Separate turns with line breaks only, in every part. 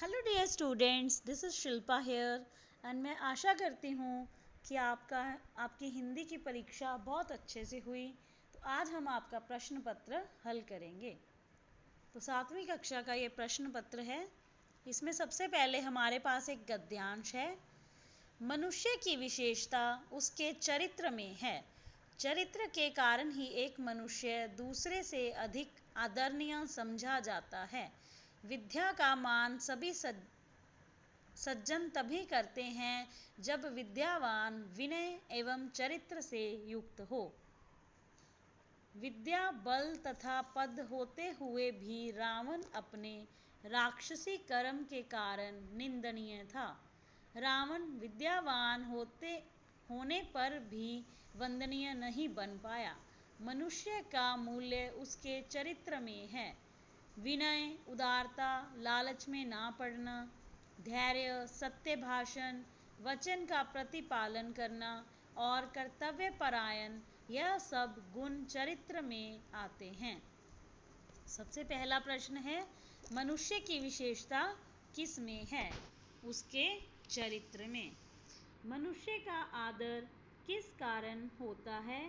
Hello dear students, this is Shilpa here and मैं आशा करती हूँ कि आपकी हिंदी की परीक्षा बहुत अच्छे से हुई। तो आज हम आपका प्रश्न पत्र हल करेंगे। तो 7वीं कक्षा का ये प्रश्न पत्र है। इसमें सबसे पहले हमारे पास एक गद्यांश है। मनुष्य की विशेषता उसके चरित्र में है। चरित्र के कारण ही एक मनुष्य दूसरे से अधिक आदरणीय समझा जाता है। विद्या का मान सभी सज्जन तभी करते हैं जब विद्यावान विनय एवं चरित्र से युक्त हो। विद्या बल तथा पद होते हुए भी रावण अपने राक्षसी कर्म के कारण निंदनीय था। रावण विद्यावान होने पर भी वंदनीय नहीं बन पाया। मनुष्य का मूल्य उसके चरित्र में है। विनय, उदारता, लालच में ना पड़ना, धैर्य, सत्य भाषण, वचन का प्रतिपालन करना और कर्तव्य परायण, यह सब गुण चरित्र में आते हैं। सबसे पहला प्रश्न है, मनुष्य की विशेषता किस में है? उसके चरित्र में। मनुष्य का आदर किस कारण होता है?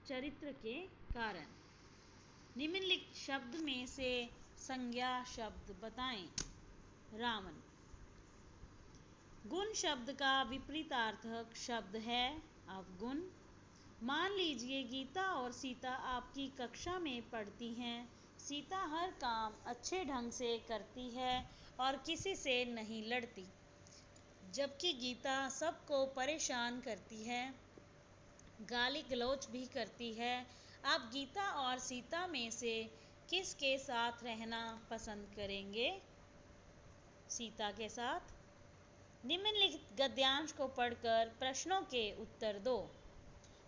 चरित्र के कारण। निम्नलिखित शब्द में से संज्ञा शब्द बताएं। रावण। गुण शब्द का विपरीतार्थक शब्द है अवगुण। मान लीजिए गीता और सीता आपकी कक्षा में पढ़ती हैं। सीता हर काम अच्छे ढंग से करती है और किसी से नहीं लड़ती, जबकि गीता सबको परेशान करती है, गाली गलौज भी करती है। आप गीता और सीता में से किसके साथ रहना पसंद करेंगे? सीता के साथ। निम्नलिखित गद्यांश को पढ़कर प्रश्नों के उत्तर दो।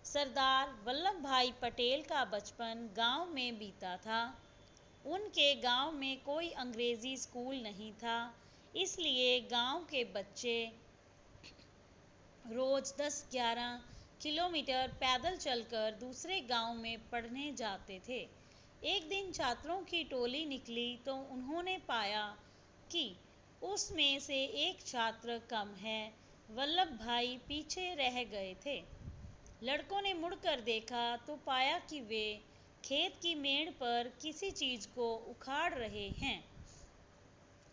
सरदार वल्लभ भाई पटेल का बचपन गांव में बीता था। उनके गांव में कोई अंग्रेजी स्कूल नहीं था, इसलिए गांव के बच्चे रोज 10-11 किलोमीटर पैदल चलकर दूसरे गांव में पढ़ने जाते थे। एक दिन छात्रों की टोली निकली तो उन्होंने पाया कि उसमें से एक छात्र कम है। वल्लभ भाई पीछे रह गए थे। लड़कों ने मुड़कर देखा तो पाया कि वे खेत की मेड़ पर किसी चीज को उखाड़ रहे हैं।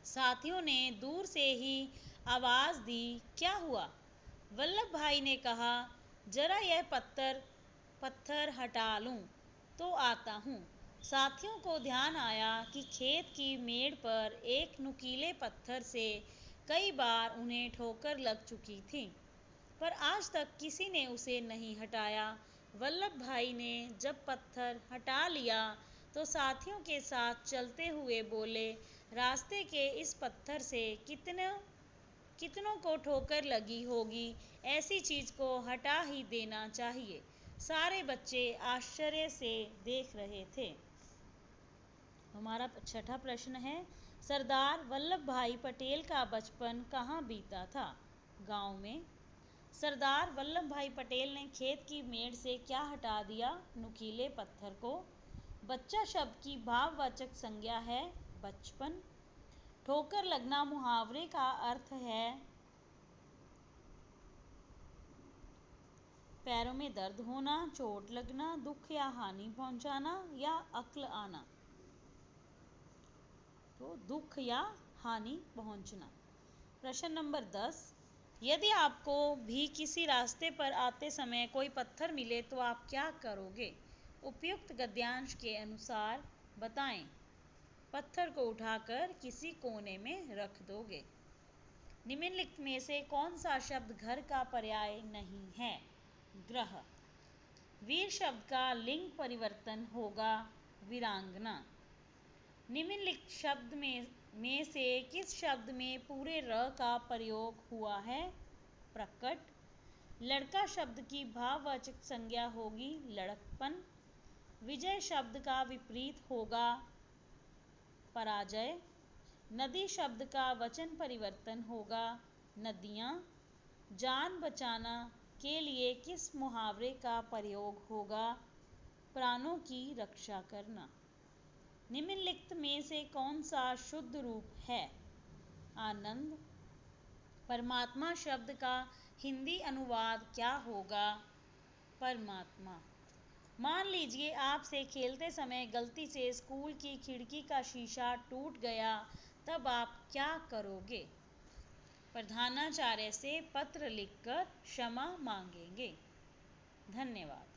साथियों ने दूर से ही आवाज दी, क्या हुआ? वल्लभ भाई ने कहा, जरा यह पत्थर हटा लूं तो आता हूँ। साथियों को ध्यान आया कि खेत की मेड़ पर एक नुकीले पत्थर से कई बार उन्हें ठोकर लग चुकी थी, पर आज तक किसी ने उसे नहीं हटाया। वल्लभ भाई ने जब पत्थर हटा लिया तो साथियों के साथ चलते हुए बोले, रास्ते के इस पत्थर से कितनों को ठोकर लगी होगी, ऐसी चीज को हटा ही देना चाहिए। सारे बच्चे आश्चर्य से देख रहे थे। हमारा छठा प्रश्न है, सरदार वल्लभ भाई पटेल का बचपन कहाँ बीता था? गांव में। सरदार वल्लभ भाई पटेल ने खेत की मेड़ से क्या हटा दिया? नुकीले पत्थर को। बच्चा शब्द की भाववाचक संज्ञा है बचपन। ठोकर लगना मुहावरे का अर्थ है पैरों में दर्द होना, चोट लगना, दुख या हानि पहुंचाना या अक्ल आना। तो दुख या हानि पहुंचना। प्रश्न नंबर 10, यदि आपको भी किसी रास्ते पर आते समय कोई पत्थर मिले तो आप क्या करोगे? उपयुक्त गद्यांश के अनुसार बताएं। पत्थर को उठाकर किसी कोने में रख दोगे। निम्नलिखित में से कौन सा शब्द घर का पर्याय नहीं है? ग्रह। वीर शब्द का लिंग परिवर्तन होगा वीरांगना। निम्नलिखित शब्द में से किस शब्द में पूरे र का प्रयोग हुआ है? प्रकट। लड़का शब्द की भाववाचक संज्ञा होगी लड़कपन। विजय शब्द का विपरीत होगा पराजय। नदी शब्द का वचन परिवर्तन होगा नदियाँ। जान बचाना के लिए किस मुहावरे का प्रयोग होगा? प्राणों की रक्षा करना। निम्नलिखित में से कौन सा शुद्ध रूप है? आनंद। परमात्मा शब्द का हिंदी अनुवाद क्या होगा? परमात्मा। मान लीजिए आपसे खेलते समय गलती से स्कूल की खिड़की का शीशा टूट गया, तब आप क्या करोगे? प्रधानाचार्य से पत्र लिखकर क्षमा मांगेंगे। धन्यवाद।